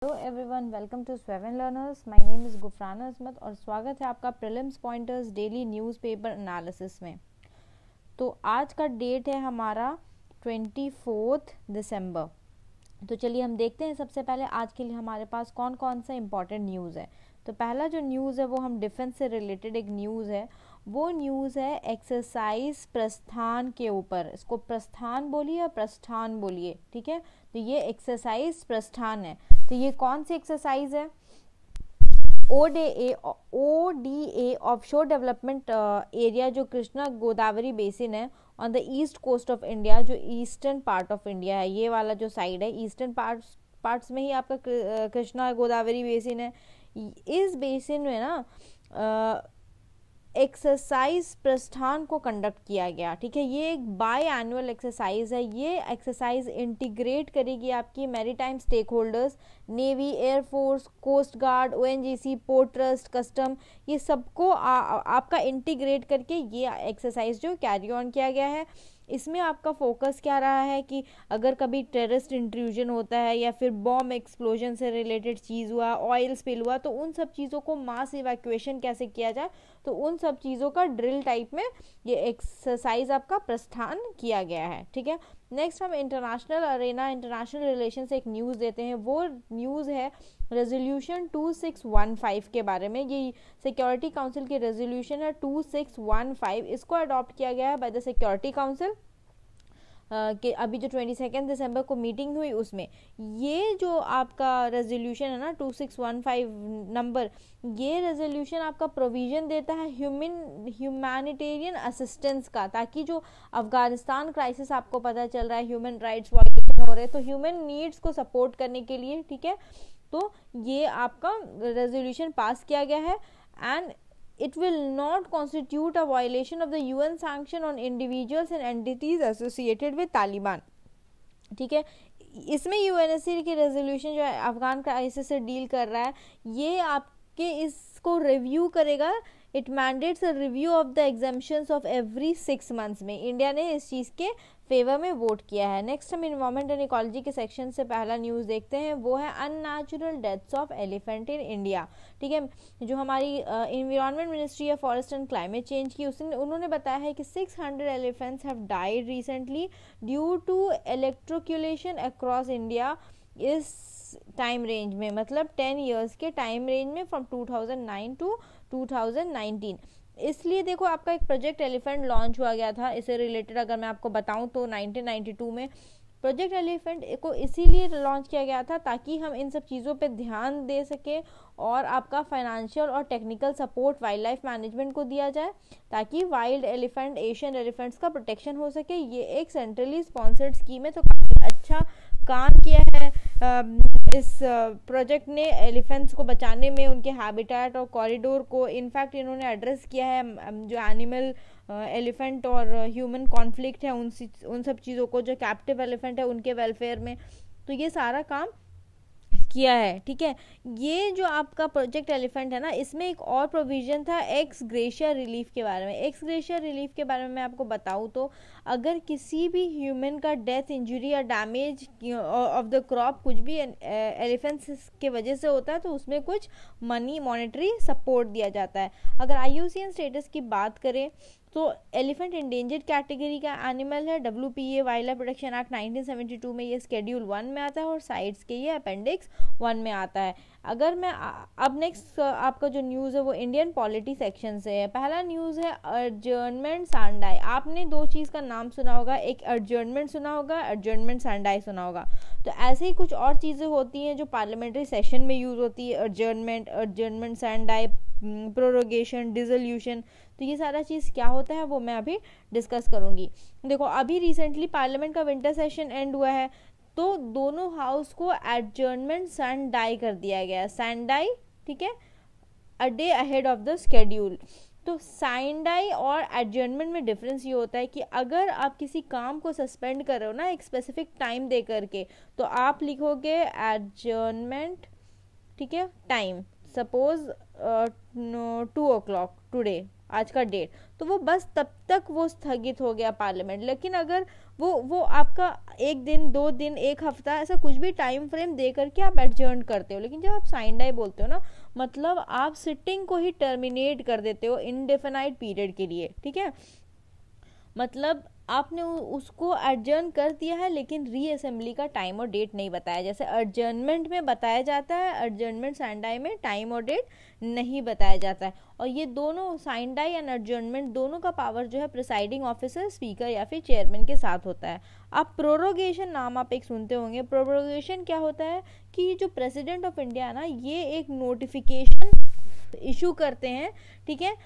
Hello everyone, welcome to sweven learners. My name is Gufrana Azmat और स्वागत है आपका prelims pointers daily newspaper analysis में। तो आज का डेट है हमारा 24 दिसंबर। तो चलिए हम देखते हैं सबसे पहले आज के लिए हमारे पास कौन कौन सा इम्पॉर्टेंट न्यूज़ है। तो पहला जो न्यूज़ है वो हम डिफेंस से रिलेटेड एक न्यूज़ है। वो न्यूज़ है एक्सरसाइज प्रस्थान के ऊपर। इसको प्रस्थान बोलिए या प्रस्थान बोलिए, ठीक है। तो ये एक्सरसाइज प्रस्थान है। तो ये कौन सी एक्सरसाइज है? ओडीए ऑफशोर डेवलपमेंट एरिया, जो कृष्णा गोदावरी बेसिन है on the east coast of India, जो ईस्टर्न पार्ट ऑफ इंडिया है, ये वाला जो साइड है ईस्टर्न पार्ट्स में ही आपका कृष्णा गोदावरी बेसिन है। इस बेसिन में ना एक्सरसाइज प्रस्थान को कंडक्ट किया गया, ठीक है। ये एक बाय एनुअल एक्सरसाइज है। ये एक्सरसाइज इंटीग्रेट करेगी आपकी maritime stakeholders, navy, air force, coast guard, ONGC, port trust, custom, ये सबको आपका इंटीग्रेट करके ये एक्सरसाइज जो कैरी ऑन किया गया है। इसमें आपका फोकस क्या रहा है कि अगर कभी टेररिस्ट इंट्रूजन होता है या फिर बॉम्ब एक्सप्लोजन से रिलेटेड चीज़ हुआ, ऑयल स्पिल हुआ, तो उन सब चीज़ों को मास इवैक्यूएशन कैसे किया जाए, तो उन सब चीज़ों का ड्रिल टाइप में ये एक्सरसाइज आपका प्रस्थान किया गया है, ठीक है। नेक्स्ट हम इंटरनेशनल अरेना, इंटरनेशनल रिलेशन से एक न्यूज़ देते हैं। वो न्यूज़ है रेजोल्यूशन 2615 के बारे में। ये सिक्योरिटी काउंसिल की रेजोल्यूशन है 2615। इसको अडॉप्ट किया गया है बाय द सिक्योरिटी काउंसिल कि अभी जो 22 दिसंबर को मीटिंग हुई उसमें ये जो आपका रेजोल्यूशन है ना 2615 नंबर, ये रेजोल्यूशन आपका प्रोविजन देता है ह्यूमैनिटेरियन असिस्टेंस का, ताकि जो अफगानिस्तान क्राइसिस आपको पता चल रहा है, ह्यूमन राइट्स वायलेशन हो रहे हैं, तो ह्यूमन नीड्स को सपोर्ट करने के लिए, ठीक है। तो ये आपका रेजोल्यूशन पास किया गया है and it will not constitute a violation of the UN sanction on individuals and entities associated with Taliban, ठीक है। इसमें यूएनएससी की रेजोल्यूशन जो है अफगान क्राइसिस से डील कर रहा है, ये आपके इसको रिव्यू करेगा। It mandates a review of the exemptions of every 6 months में। इंडिया ने इस चीज़ के फेवर में वोट किया है। नेक्स्ट हम इन्वायरमेंट एंड इकोलॉजी के सेक्शन से पहला न्यूज़ देखते हैं। वो है unnatural deaths of elephant in India, ठीक है। जो हमारी इन्वायरमेंट मिनिस्ट्री है फॉरेस्ट एंड क्लाइमेट चेंज की, उन्होंने बताया है कि 600 elephants have died recently due to electrocution across India इस टाइम रेंज में, मतलब 10 ईयर्स के टाइम रेंज में, फ्रॉम 2009 टू 2019। इसलिए देखो आपका एक प्रोजेक्ट एलिफेंट लॉन्च हुआ गया था। इससे रिलेटेड अगर मैं आपको बताऊं तो 1992 में प्रोजेक्ट एलिफेंट को इसीलिए लॉन्च किया गया था ताकि हम इन सब चीज़ों पे ध्यान दे सकें और आपका फाइनेंशियल और technical support wild life management को दिया जाए, ताकि वाइल्ड एलिफेंट, एशियन एलिफेंट्स का प्रोटेक्शन हो सके। ये एक सेंट्रली स्पॉन्सर्ड स्कीम है, तो काफ़ी अच्छा काम किया है इस प्रोजेक्ट ने एलिफेंट्स को बचाने में, उनके हैबिटेट और कॉरिडोर को। इनफैक्ट इन्होंने एड्रेस किया है जो एनिमल एलिफेंट और ह्यूमन कॉन्फ्लिक्ट है उन सब चीज़ों को, जो कैप्टिव एलिफेंट है उनके वेलफेयर में, तो ये सारा काम किया है, ठीक है। ये जो आपका प्रोजेक्ट एलिफेंट है ना, इसमें एक और प्रोविजन था एक्स ग्रेशिया रिलीफ के बारे में। एक्स ग्रेशिया रिलीफ के बारे में मैं आपको बताऊं तो अगर किसी भी ह्यूमन का डेथ, इंजरी या डैमेज ऑफ द क्रॉप कुछ भी एलिफेंट्स के वजह से होता है, तो उसमें कुछ मॉनेटरी सपोर्ट दिया जाता है। अगर IUCN स्टेटस की बात करें तो एलिफेंट इंडेंजर्ड कैटेगरी का एनिमल है। WPA wild life protection act 1972 में ये शेड्यूल 1 में आता है और साइट्स के ये अपेंडिक्स 1 में आता है। अगर मैं अब नेक्स्ट आपका जो न्यूज़ है वो इंडियन पॉलिटी सेक्शन से है। पहला न्यूज़ है एडजर्नमेंट सैंडाई। आपने दो चीज़ का नाम सुना होगा, एक एडजर्नमेंट सुना होगा, एडजर्नमेंट सैंडाई सुना होगा। तो ऐसे ही कुछ और चीज़ें होती हैं जो पार्लियामेंट्री सेशन में यूज़ होती है, एडजर्नमेंट सैंडाई, प्रोरोगेशन, डिसोल्यूशन। तो ये सारा चीज़ क्या होता है वो मैं अभी डिस्कस करूँगी। देखो अभी रिसेंटली पार्लियामेंट का विंटर सेशन एंड हुआ है, तो दोनों हाउस को एडजर्नमेंट सैंडाई कर दिया गया, सैंडाई, ठीक है, a day ahead of the schedule. तो सैंडाई और एडजर्नमेंट में डिफरेंस ये होता है कि अगर आप किसी काम को सस्पेंड कर रहे हो ना एक स्पेसिफिक टाइम दे करके, तो आप लिखोगे एडजर्नमेंट, ठीक है, टाइम, सपोज 2 o'clock टुडे, आज का डेट, तो वो बस तब तक वो स्थगित हो गया पार्लियामेंट। लेकिन अगर वो आपका 1 दिन 2 दिन 1 हफ्ता ऐसा कुछ भी टाइम फ्रेम दे करके आप एडजर्न करते हो, लेकिन जब आप साइन डाई बोलते हो ना, मतलब आप सिटिंग को ही टर्मिनेट कर देते हो इनडेफिनाइट पीरियड के लिए, ठीक है। मतलब आपने उसको एडजर्न कर दिया है, लेकिन रीअसेंबली का टाइम और डेट नहीं बताया, जैसे एडजर्नमेंट में बताया जाता है, एडजर्नमेंट साइन डाई में टाइम और डेट नहीं बताया जाता है। और ये दोनों साइन डाई एंड एडजर्नमेंट दोनों का पावर जो है प्रिसाइडिंग ऑफिसर, स्पीकर या फिर चेयरमैन के साथ होता है। आप प्रोरोगेशन नाम आप एक सुनते होंगे। प्रोरोगेशन क्या होता है कि जो प्रेसिडेंट ऑफ इंडिया है ना, ये एक नोटिफिकेशन इशू करते हैं, ठीक है।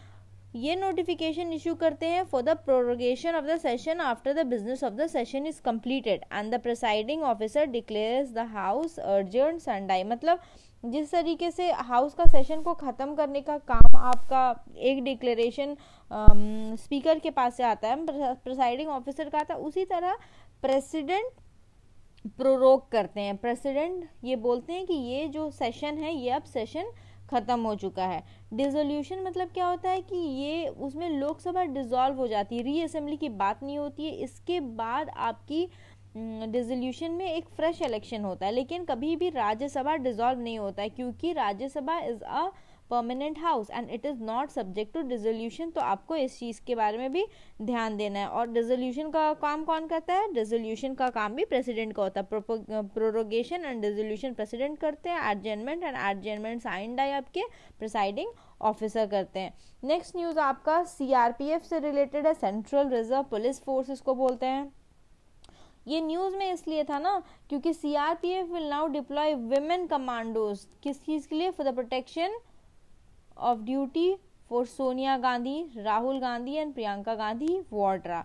ये नोटिफिकेशन इशू करते हैं for the prorogation of the session after the business of the session is completed and the presiding officer declares the house adjourned sine die. मतलब जिस तरीके से हाउस का सेशन को ख़त्म करने का काम आपका एक डिक्लेरेशन स्पीकर के पास से आता है, प्रिसाइडिंग ऑफिसर का आता है, उसी तरह प्रेसिडेंट प्रोरोग करते हैं। प्रेसिडेंट ये बोलते हैं कि ये जो सेशन है ये अब सेशन खत्म हो चुका है। डिसोल्यूशन मतलब क्या होता है कि ये उसमें लोकसभा डिसॉल्व हो जाती है, रीअसेंबली की बात नहीं होती है। इसके बाद आपकी डिसोल्यूशन में एक फ्रेश इलेक्शन होता है, लेकिन कभी भी राज्यसभा डिसॉल्व नहीं होता है, क्योंकि Rajya Sabha is a permanent house and it is not subject to dissolution. तो आपको इस चीज़ के बारे में भी ध्यान देना है। और डिसोल्यूशन का काम कौन करता है? डिसोल्यूशन का काम भी प्रेसिडेंट का होता है। प्रोरोगेशन एंड डिसोल्यूशन प्रेसिडेंट करते हैं, adjournment and adjournment sine die आपके प्रिसाइडिंग ऑफिसर करते हैं। नेक्स्ट न्यूज़ आपका सीआरपीएफ से रिलेटेड है, सेंट्रल रिजर्व पुलिस फोर्स इसको बोलते हैं। ये न्यूज़ में इसलिए था ना क्योंकि CRPF will now deploy women commandos, किस चीज़ के लिए? For the protection of duty for Sonia Gandhi, Rahul Gandhi and Priyanka Gandhi Vadra,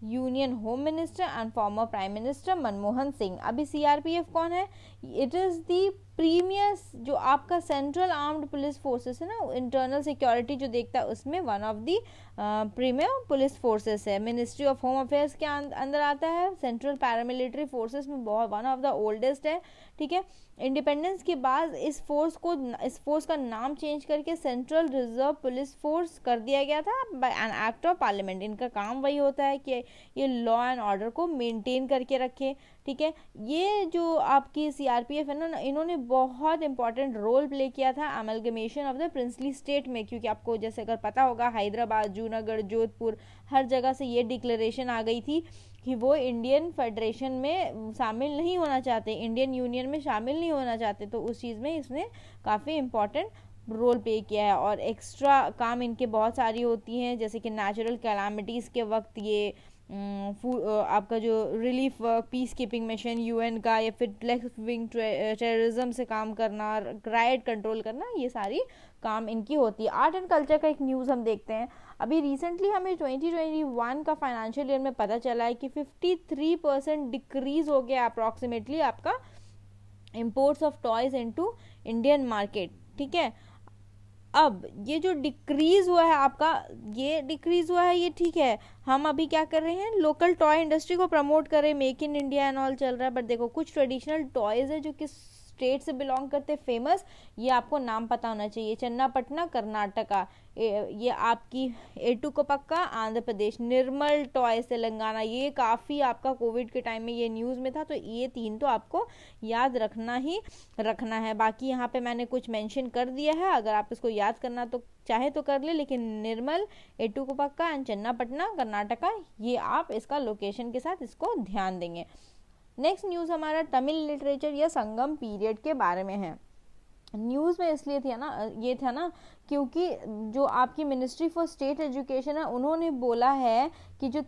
union home minister and former prime minister Manmohan Singh. अभी सीआरपीएफ कौन है? इट इज़ दी प्रीमियस जो आपका सेंट्रल आर्म्ड पुलिस फोर्सेस है ना, इंटरनल सिक्योरिटी जो देखता है उसमें one of the premier police forces है। मिनिस्ट्री ऑफ होम अफेयर्स के अंदर आता है। सेंट्रल पैरामिलिट्री फोर्सेस में बहुत वन ऑफ द ओल्डेस्ट है, ठीक है। इंडिपेंडेंस के बाद इस फोर्स का नाम चेंज करके सेंट्रल रिजर्व पुलिस फोर्स कर दिया गया था by an act of parliament. इनका काम वही होता है कि ये लॉ एंड ऑर्डर को मेंटेन करके रखे, ठीक है। ये जो आपकी सीआरपीएफ है ना, इन्होंने बहुत इंपॉर्टेंट रोल प्ले किया था amalgamation of the princely state में, क्योंकि आपको जैसे अगर पता होगा हैदराबाद, जूनागढ़, जोधपुर हर जगह से ये डिक्लेरेशन आ गई थी कि वो इंडियन फेडरेशन में शामिल नहीं होना चाहते, इंडियन यूनियन में शामिल नहीं होना चाहते। तो उस चीज़ में इसने काफ़ी इम्पॉर्टेंट रोल प्ले किया है। और एक्स्ट्रा काम इनके बहुत सारी होती हैं, जैसे कि नेचुरल कैलामिटीज़ के वक्त ये आपका जो relief work, peace keeping mission UN का, या फिर लेफ्ट विंग टेररिज्म से काम करना, राइट कंट्रोल करना, ये सारी काम इनकी होती है। आर्ट एंड कल्चर का एक न्यूज़ हम देखते हैं। अभी रिसेंटली हमें 2021 का फाइनेंशियल ईयर में पता चला है कि 53% डिक्रीज हो गया अप्रॉक्सीमेटली आपका imports of toys into Indian market, ठीक है। अब ये जो डिक्रीज हुआ है आपका, ये डिक्रीज हुआ है, ये ठीक है। हम अभी क्या कर रहे हैं? लोकल टॉय इंडस्ट्री को प्रमोट कर रहे हैं, make in India and all चल रहा है। बट देखो कुछ ट्रेडिशनल टॉयज है जो किस स्टेट से बिलोंग करते हैं फेमस, ये आपको नाम पता होना चाहिए। चन्नापटना कर्नाटका, ये आपकी एटुकोपक्का आंध्र प्रदेश, निर्मल टॉय तेलंगाना, ये काफ़ी आपका कोविड के टाइम में ये न्यूज़ में था। तो ये 3 तो आपको याद रखना ही रखना है। बाकी यहाँ पे मैंने कुछ मेंशन कर दिया है, अगर आप इसको याद करना तो चाहे तो कर ले, लेकिन निर्मल, एटुकोपक्का एंड चन्नापटना कर्नाटका, ये आप इसका लोकेशन के साथ इसको ध्यान देंगे। नेक्स्ट न्यूज़ हमारा तमिल लिटरेचर या संगम पीरियड के बारे में है। न्यूज़ में इसलिए ये था ना क्योंकि जो आपकी मिनिस्ट्री फॉर स्टेट एजुकेशन है, उन्होंने बोला है कि जो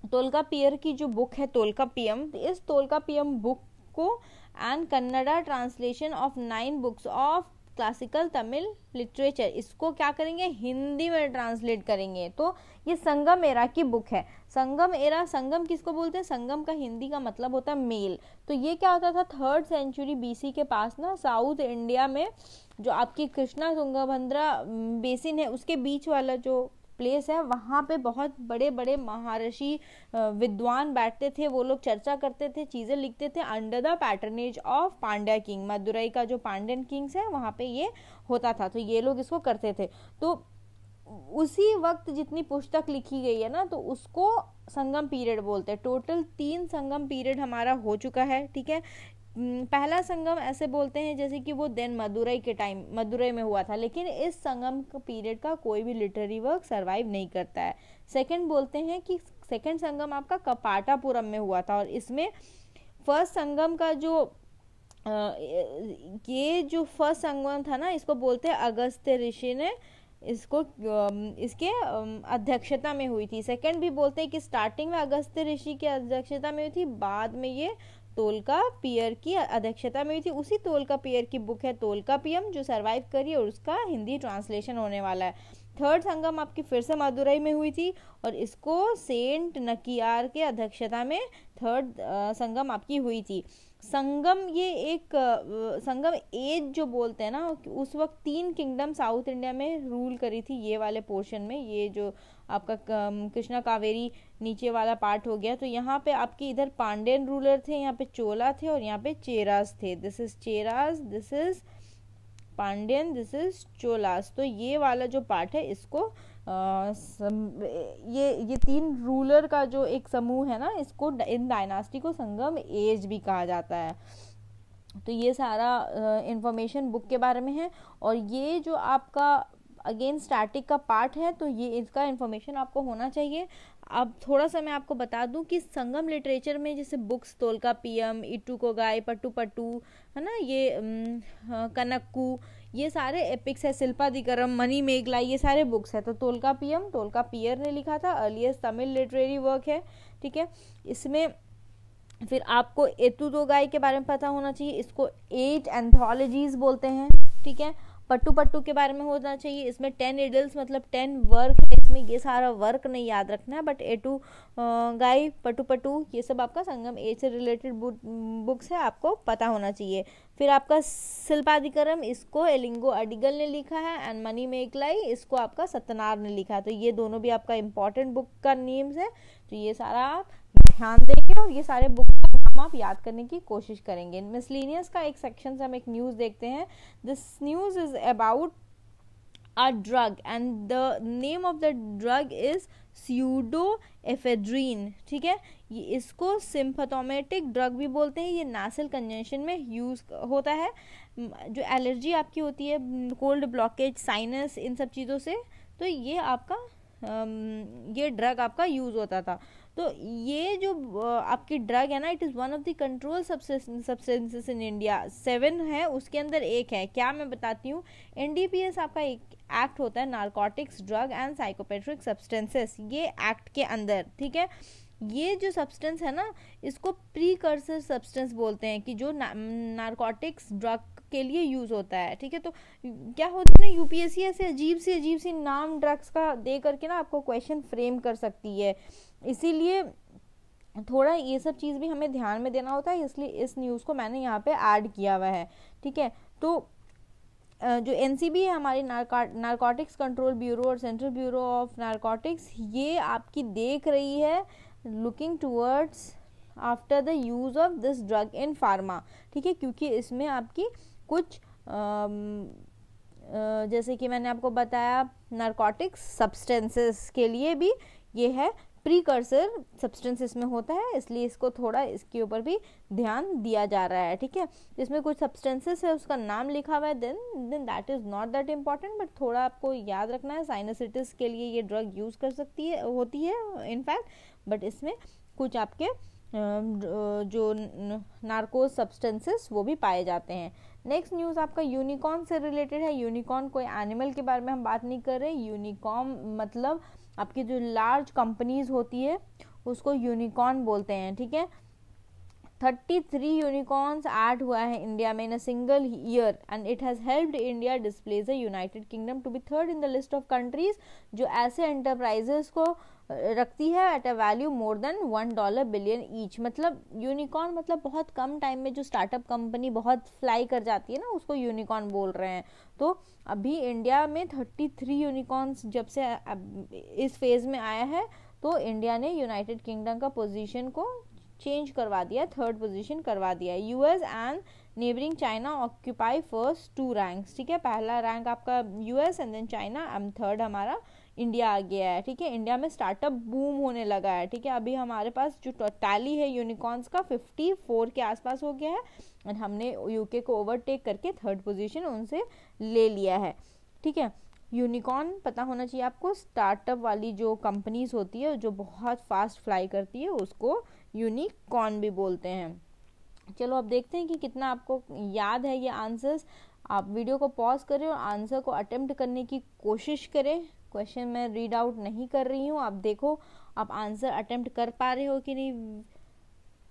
तोल्कापियर की जो बुक है तोल्कापियम, इस तोल्कापियम बुक को and Kannada translation of 9 books of classical Tamil literature, इसको क्या करेंगे? हिंदी में ट्रांसलेट करेंगे। तो ये संगम एरा की बुक है। संगम एरा, संगम किसको बोलते हैं? संगम का हिंदी का मतलब होता है मेल। तो ये क्या होता था? 3rd सेंचुरी बीसी के पास ना साउथ इंडिया में जो आपकी कृष्णा तुंगभद्रा बेसिन है उसके बीच वाला जो प्लेस है, वहाँ पे बहुत बड़े बड़े महर्षि विद्वान बैठते थे, वो लोग चर्चा करते थे, चीज़ें लिखते थे under the patronage of Pandya king. Madurai का जो पांड्यन किंग्स है वहाँ पे ये होता था, तो ये लोग इसको करते थे। तो उसी वक्त जितनी पुस्तक लिखी गई है ना, तो उसको संगम पीरियड बोलते हैं। टोटल 3 संगम पीरियड हमारा हो चुका है, ठीक है। पहला संगम ऐसे बोलते हैं जैसे कि वो देन मदुरई के टाइम मदुरई में हुआ था, लेकिन इस संगम पीरियड का कोई भी लिटरेरी वर्क सरवाइव नहीं करता है। सेकंड बोलते हैं कि सेकंड संगम आपका कपाटापुरम में हुआ था, और इसमें फर्स्ट संगम का जो ये जो फर्स्ट संगम था ना, इसको बोलते हैं अगस्त्य ऋषि ने इसको इसके अध्यक्षता में हुई थी। सेकंड भी बोलते हैं कि स्टार्टिंग में अगस्त्य ऋषि की अध्यक्षता में हुई थी, बाद में ये तोल्कापियर की अध्यक्षता में हुई थी। उसी तोल्कापियर की बुक है तोल्कापियम जो सरवाइव करी, और उसका हिंदी ट्रांसलेशन होने वाला है। थर्ड संगम आपकी फिर से मदुरई में हुई थी, और इसको सेंट नकियार के अध्यक्षता में थर्ड संगम आपकी हुई थी। संगम ये एक संगम एज जो बोलते हैं ना, उस वक्त 3 किंगडम साउथ इंडिया में रूल करी थी। ये वाले पोर्शन में, ये जो आपका कृष्णा कावेरी नीचे वाला पार्ट हो गया, तो यहाँ पे आपके इधर पांड्यन रूलर थे, यहाँ पे चोला थे, और यहाँ पे चेरास थे। This is Cheras, this is Pandyan, this is Cholas. तो ये वाला जो पार्ट है, इसको ये 3 रूलर का जो एक समूह है ना, इसको इन डायनास्टी को संगम एज भी कहा जाता है। तो ये सारा इंफॉर्मेशन बुक के बारे में है। और ये जो आपका अगेन स्टैटिक का पार्ट है, तो ये इसका इंफॉर्मेशन आपको होना चाहिए। अब थोड़ा सा मैं आपको बता दूं कि संगम लिटरेचर में जैसे बुक्स तोल्कापियम, इटुकोगाई, पट्टू है ना, ये कनक्कू, ये सारे एपिक्स है। शिल्पादिकरम, मणिमेगलाई, ये सारे बुक्स है। तो तोल्कापियम तोल्कापियर ने लिखा था, अर्लीस्ट तमिल लिटरेरी वर्क है, ठीक है। इसमें फिर आपको एतुतोगाई के बारे में पता होना चाहिए, इसको 8 एंथोलॉजीज बोलते हैं, ठीक है। पट्टू के बारे में होना चाहिए, इसमें 10 इडल्स मतलब 10 वर्क है, इसमें ये सारा वर्क नहीं याद रखना है, बट एतुगाई, पट्टू ये सब आपका संगम एज से रिलेटेड बुक्स है, आपको पता होना चाहिए। फिर आपका शिल्पादिकरम, इसको एलिंगो अडिगल ने लिखा है, एंड मणिमेगलाई इसको आपका सत्यनार ने लिखा है। तो ये दोनों भी आपका इंपॉर्टेंट बुक का नेम्स है, तो ये सारा आप ध्यान देंगे, और ये सारे बुक आप याद करने की कोशिश करेंगे। मिसलेनियस का एक सेक्शन से हम एक न्यूज देखते हैं। This news is about a drug, and the name of the drug is pseudoephedrine, ठीक है। ये इसको सिम्पथोमेटिक ड्रग भी बोलते हैं। ये नासल कंजंक्शन में यूज होता है। जो एलर्जी आपकी होती है, कोल्ड, ब्लॉकेज, साइनस, इन सब चीज़ों से, तो ये आपका ये ड्रग आपका यूज होता था। तो ये जो आपकी ड्रग है ना, it is one of the control substances in India. 7 है, उसके अंदर एक है, क्या मैं बताती हूँ। NDPS आपका एक एक्ट होता है, नारकोटिक्स, ड्रग एंड साइकोपेट्रिक सब्सटेंसेस, ये एक्ट के अंदर, ठीक है। ये जो सब्सटेंस है ना, इसको प्रीकर्सर सब्सटेंस बोलते हैं, कि जो नारकोटिक्स ड्रग के लिए यूज होता है, ठीक है। तो क्या होता है ना, UPSC ऐसे अजीब सी नाम ड्रग्स का दे करके ना आपको क्वेश्चन फ्रेम कर सकती है, इसीलिए थोड़ा ये सब चीज़ भी हमें ध्यान में देना होता है, इसलिए इस न्यूज़ को मैंने यहाँ पे ऐड किया हुआ है, ठीक है। तो जो NCB है हमारी नारकोटिक्स कंट्रोल ब्यूरो और सेंट्रल ब्यूरो ऑफ नारकोटिक्स, ये आपकी देख रही है looking towards after the use of this drug in pharma, ठीक है। क्योंकि इसमें आपकी कुछ जैसे कि मैंने आपको बताया, नारकोटिक्स सब्सटेंसेस के लिए भी ये है, प्रीकर्सर सब्सटेंस इसमें होता है, इसलिए इसको थोड़ा इसके ऊपर भी ध्यान दिया जा रहा है, ठीक है। इसमें कुछ सब्सटेंसेस है, उसका नाम लिखा हुआ है, then that is not that important, but थोड़ा आपको याद रखना है। साइनसाइटिस के लिए ये ड्रग यूज कर सकती है, होती है इनफैक्ट, बट इसमें कुछ आपके जो नार्को सब्सटेंसेस वो भी पाए जाते हैं। नेक्स्ट न्यूज़ आपका यूनिकॉर्न से रिलेटेड है। यूनिकॉर्न कोई एनिमल के बारे में हम बात नहीं कर रहे। यूनिकॉर्न मतलब आपकी जो लार्ज कंपनीज होती है उसको यूनिकॉर्न बोलते हैं, ठीक है। 33 यूनिकॉर्न्स ऐड हुआ है इंडिया में in a single year, and it has helped India displace the United Kingdom to be third in the list of countries जो ऐसे एंटरप्राइजेस को रखती है at a value more than $1 billion each. मतलब unicorn मतलब बहुत कम time में जो स्टार्टअप कंपनी बहुत फ्लाई कर जाती है ना, उसको यूनिकॉर्न बोल रहे हैं। तो अभी इंडिया में 33 यूनिकॉर्न्स जब से इस फेज में आया है, तो इंडिया ने यूनाइटेड किंगडम का पोजीशन को चेंज करवा दिया, थर्ड पोजीशन करवा दिया। US and neighbouring China occupy first 2 ranks, ठीक है। पहला रैंक आपका US and then China, and third हमारा इंडिया आ गया है, ठीक है। इंडिया में स्टार्टअप बूम होने लगा है, ठीक है। अभी हमारे पास जो टैली है यूनिकॉर्न्स का 54 के आसपास हो गया है, एंड हमने यूके को ओवरटेक करके थर्ड पोजीशन उनसे ले लिया है, ठीक है। यूनिकॉर्न पता होना चाहिए आपको, स्टार्टअप वाली जो कंपनीज होती है जो बहुत फास्ट फ्लाई करती है उसको यूनिकॉर्न भी बोलते हैं। चलो अब देखते हैं कि कितना आपको याद है ये आंसर्स। आप वीडियो को पॉज करें और आंसर को अटेम्प्ट करने की कोशिश करें। क्वेश्चन मैं रीड आउट नहीं कर रही हूँ, आप देखो आप आंसर अटेम्प्ट कर पा रहे हो कि नहीं।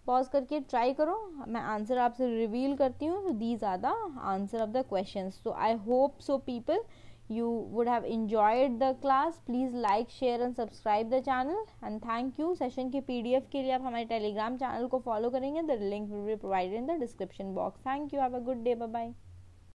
पॉज करके ट्राई करो, मैं आंसर आपसे रिवील करती हूँ। तो these are the answer of the questions. So I hope so people you would have enjoyed the class. Please like, share and subscribe the channel, and thank you. Session के PDF के लिए आप हमारे Telegram channel को follow करेंगे, the link will be provided in the description box. Thank you, have a good day, bye bye.